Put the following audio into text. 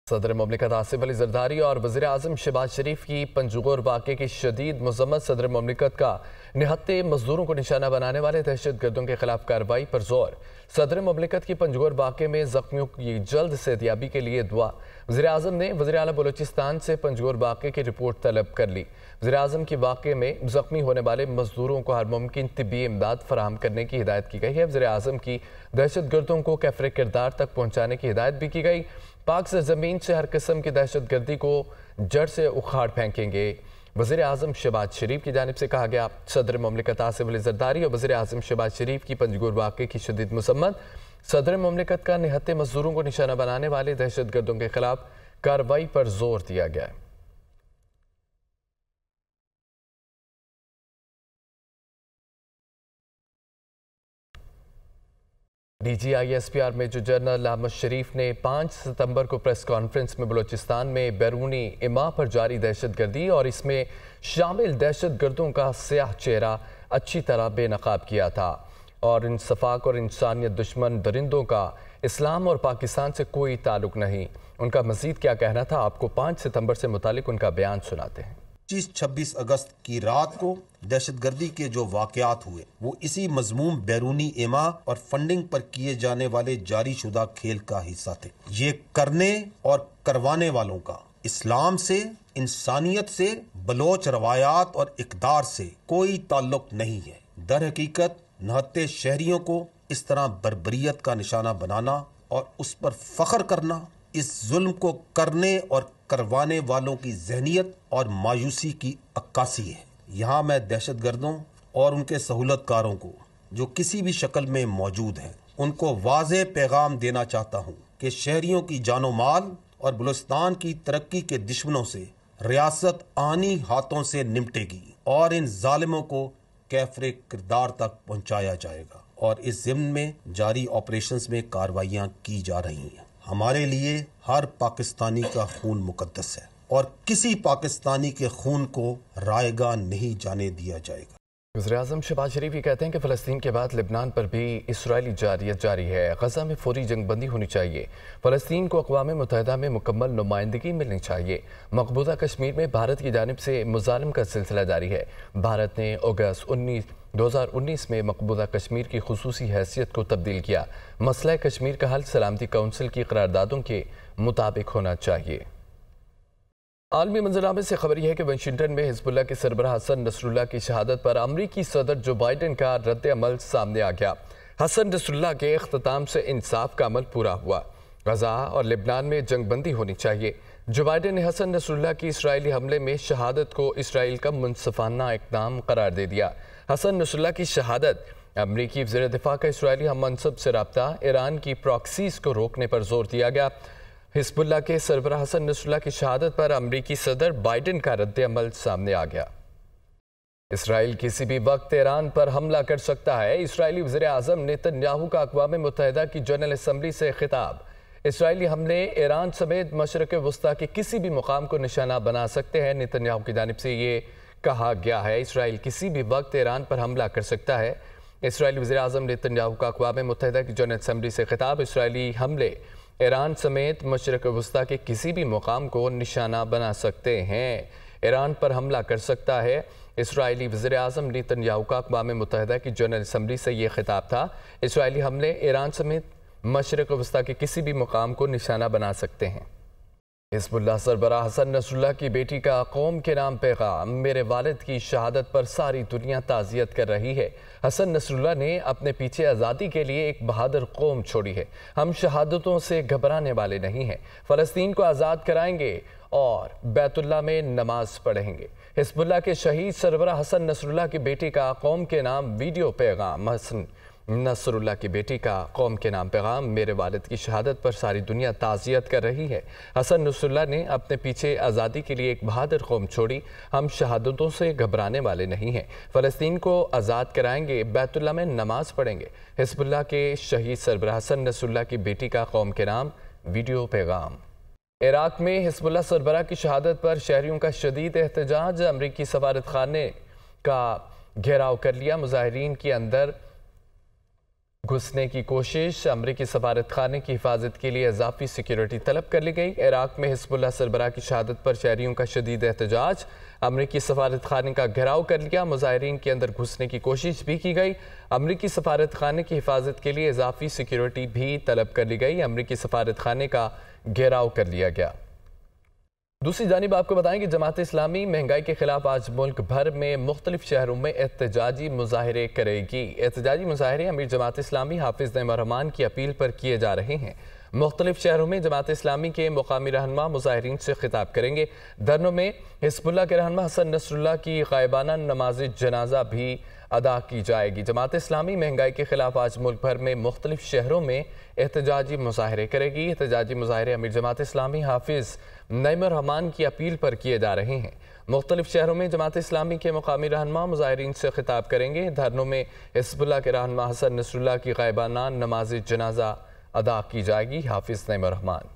सदर ममलिकत आसिफ अली जरदारी और वज़ीर आज़म शहबाज शरीफ की पंजगोर वाक़े की शदीद मज़म्मत। सदर ममलिकत का निहत्ते मजदूरों को निशाना बनाने वाले दहशत गर्दों के खिलाफ कार्रवाई पर जोर। सदर ममलिकत की पंजगोर वाक़े में जख्मियों की जल्द सेहतयाबी के लिए दुआ। वज़ीर आज़म ने वज़ीर आला बलोचिस्तान से पंजगोर वाक़े की रिपोर्ट तलब कर ली। वज़ीर आज़म की वाक़े में जख्मी होने वाले मजदूरों को हर मुमकिन तिब्बी इमदाद फराहम करने की हिदायत की गई है। वज़ीर आज़म की दहशत गर्दों को कैफरे किरदार तक पहुँचाने की हिदायत भी की गई। पाक सरजमीन से हर किस्म की दहशत गर्दी को जड़ से उखाड़ फेंकेंगे। वज़ीर आज़म शहबाज शरीफ की जानिब से कहा गया। सदर ममलिकत आसिफ अली जरदारी और वज़ीर आज़म शहबाज शरीफ की पंजगोर वाक़े की शदीद मज़म्मत। सदर ममलिकत का निहत्ते मजदूरों को निशाना बनाने वाले दहशत गर्दों के खिलाफ कार्रवाई पर जोर दिया गया है। DGISPR मेजर जनरल अहमद शरीफ ने 5 सितंबर को प्रेस कॉन्फ्रेंस में बलोचिस्तान में बैरूनी इमा पर जारी दहशत गर्दी और इसमें शामिल दहशत गर्दों का स्याह चेहरा अच्छी तरह बेनकाब किया था और इंसफाक और इंसानियत दुश्मन दरिंदों का इस्लाम और पाकिस्तान से कोई ताल्लुक नहीं। उनका मजीद क्या कहना था, आपको 5 सितंबर से मुतालिक उनका बयान सुनाते हैं। 25-26 अगस्त की रात को दहशतगर्दी के जो वाक़यात हुए वो इसी मजमूम बैरूनी इमा और फंडिंग पर किए जाने वाले जारी शुदा खेल का हिस्सा थे। ये करने और करवाने वालों का इस्लाम से, इंसानियत से, बलोच रवायात और इक़दार से कोई ताल्लुक नहीं है। दर हकीकत नहत्ते शहरियों को इस तरह बर्बरियत का निशाना बनाना और उस पर फख्र करना इस जुल्म को करने और करवाने वालों की जहनियत और मायूसी की अक्कासी है। यहाँ मैं दहशत गर्दों और उनके सहूलतकारों को जो किसी भी शक्ल में मौजूद हैं उनको वाज़ेह पैगाम देना चाहता हूँ कि शहरियों की जानो माल और बलूचिस्तान की तरक्की के दुश्मनों से रियासत आनी हाथों से निपटेगी और इन जालिमों को कैफरे किरदार तक पहुँचाया जाएगा और इस ज़िम्न में जारी ऑपरेशंस में कार्रवाइयाँ की जा रही हैं। हमारे लिए हर पाकिस्तानी का खून मुकद्दस है और किसी पाकिस्तानी के खून को रायगा नहीं जाने दिया जाएगा। वज़ीर आज़म शहबाज शरीफ ये कहते हैं कि फ़लस्तीन के बाद लेबनान पर भी इसराइली जारियत जारी है। गज़ा में फौरी जंगबंदी होनी चाहिए। फ़लस्तीन को अक़वाम मुत्तहिदा में मुकम्मल नुमाइंदगी मिलनी चाहिए। मकबूजा कश्मीर में भारत की जानिब से मुज़ालिम का सिलसिला जारी है। भारत ने अगस्त 2019 में मकबूजा कश्मीर की खुसूसी हैसियत को तब्दील किया। मसला कश्मीर का हल सलामती काउंसिल की करारदादों के मुताबिक होना चाहिए। आलमी मंजरनामे से खबर यह है कि वाशिंगटन में हिजबुल्ला के सरबराह हसन नसरुल्लाह की शहादत पर अमरीकी सदर जो बाइडन का रद्द अमल सामने आ गया। हसन नसरुल्लाह के इख्तिताम से इंसाफ का अमल पूरा हुआ। गज़ा और लेबनान में जंगबंदी होनी चाहिए। जो बाइडन ने हसन नसरुल्लाह की इसराइली हमले में शहादत को इसराइल का मुनसफाना इक़दाम करार दे दिया। हसन नसरुल्लाह की शहादत अमरीकी वज़ीर दिफा का इसराइली हम मनसब से रब्ता, ईरान की प्रॉक्सीज़ को रोकने पर जोर दिया गया। हिजबुल्लाह के सरबराह हसन नसरुल्लाह की शहादत पर अमरीकी सदर बाइडन का रद्द अमल सामने आ गया। इसराइल किसी भी वक्त ईरान पर हमला कर सकता है। इसराइली वज़ीर आज़म नेतन्याहू का अक़वाम मुत्तहिदा की जनरल असम्बली से खिताब। इसराइली हमले ईरान समेत मशरक़ वस्ता के किसी भी मुकाम को निशाना बना सकते हैं। नेतन्याहू की जानिब से ये कहा गया है इसराइल किसी भी वक्त ईरान पर हमला कर सकता है। इसराइली वज़ीर आज़म नेतन्याहू का अक़वाम मुत्तहिदा की जनरल असम्बली से खिताब। इसराइली हमले ईरान समेत मशरक़ वस्ता के किसी भी मुकाम को निशाना बना सकते हैं। ईरान पर हमला कर सकता है। इसराइली वज़ीर आज़म नेतन्याहू का अक़वाम मुत्तहिदा की जनरल असम्बली से ये खिताब था। इसराइली हमले ईरान समेत मशरक़ वस्ता के किसी भी मुकाम को निशाना बना सकते हैं। हिजबुल्लाह सरबराह हसन नसरुल्लाह की बेटी का कौम के नाम पैगाम। मेरे वालिद की शहादत पर सारी दुनिया ताज़ियत कर रही है। हसन नसरुल्लाह ने अपने पीछे आज़ादी के लिए एक बहादुर कौम छोड़ी है। हम शहादतों से घबराने वाले नहीं हैं। फ़लस्तीन को आज़ाद कराएंगे और बैतुल्लाह में नमाज पढ़ेंगे। हिजबुल्लाह के शहीद सरबराह हसन नसरुल्लाह की बेटी का कौम के नाम वीडियो पैगाम। हसन नसरुल्लाह की बेटी का कौम के नाम पैगाम। मेरे वालिद की शहादत पर सारी दुनिया ताज़ियत कर रही है। हसन नसरुल्लाह ने अपने पीछे आज़ादी के लिए एक बहादुर कौम छोड़ी। हम शहादतों से घबराने वाले नहीं हैं। फ़लस्तीन को आज़ाद कराएंगे, बैतुल्लाह में नमाज पढ़ेंगे। हिजबुल्लाह के शहीद सरबराह हसन नसरुल्लाह की बेटी का कौम के नाम वीडियो पैगाम। इराक़ में हिजबुल्लाह सरबराह की शहादत पर शहरियों का शदीद एहतजाज। अमरीकी सफारत खाने का घेराव कर लिया। मुजाहिरीन के अंदर घुसने की कोशिश, अमरीकी सफारत खाने की हिफाजत के लिए इजाफी सिक्योरिटी तलब कर ली गई। इराक में हिजबुल्लाह सरबराह की शहादत पर शहरियों का शदीद एहतजाज, अमरीकी सफारत खाने का घेराव कर लिया, मुजाहिरीन के अंदर घुसने की कोशिश भी की गई। अमरीकी सफारत खाने की हिफाजत के लिए इजाफी सिक्योरिटी भी तलब कर ली गई। अमरीकी सफारत खाने का घेराव कर लिया गया। दूसरी जानिब आपको बताएं कि जमात इस्लामी महंगाई के खिलाफ आज मुल्क भर में मुख्तलिफ शहरों में एहतजाजी मुजाहरे करेगी। एहतजाजी मुजाहरे अमीर जमात इस्लामी हाफिज नईम रहमान की अपील पर किए जा रहे हैं। मुख्तलिफ शहरों में जमात इस्लामी के मुकामी रहनुमा मुजाहिरीन से खिताब करेंगे। धरनों में हिजबुल्लाह के रहनुमा हसन नसरुल्लाह की गायबाना नमाज जनाजा भी अदा की जाएगी। जमात इस्लामी महंगाई के खिलाफ आज मुल्क भर में मुख्तलिफ शहरों में एहतजाजी मुजाहरे करेगी। एहतजाजी मुजाहरे अमीर जमात इस्लामी हाफिज नईम रहमान की अपील पर किए जा रहे हैं। मुख्तलिफ शहरों में जमात इस्लामी के मुकामी रहनुमा मुजाहिरीन से खिताब करेंगे। धरनों में हिजबुल्लाह के रहनुमा हसन नसरुल्लाह की गायबाना नमाज जनाजा अदा की जाएगी। हाफिज नईम रहमान।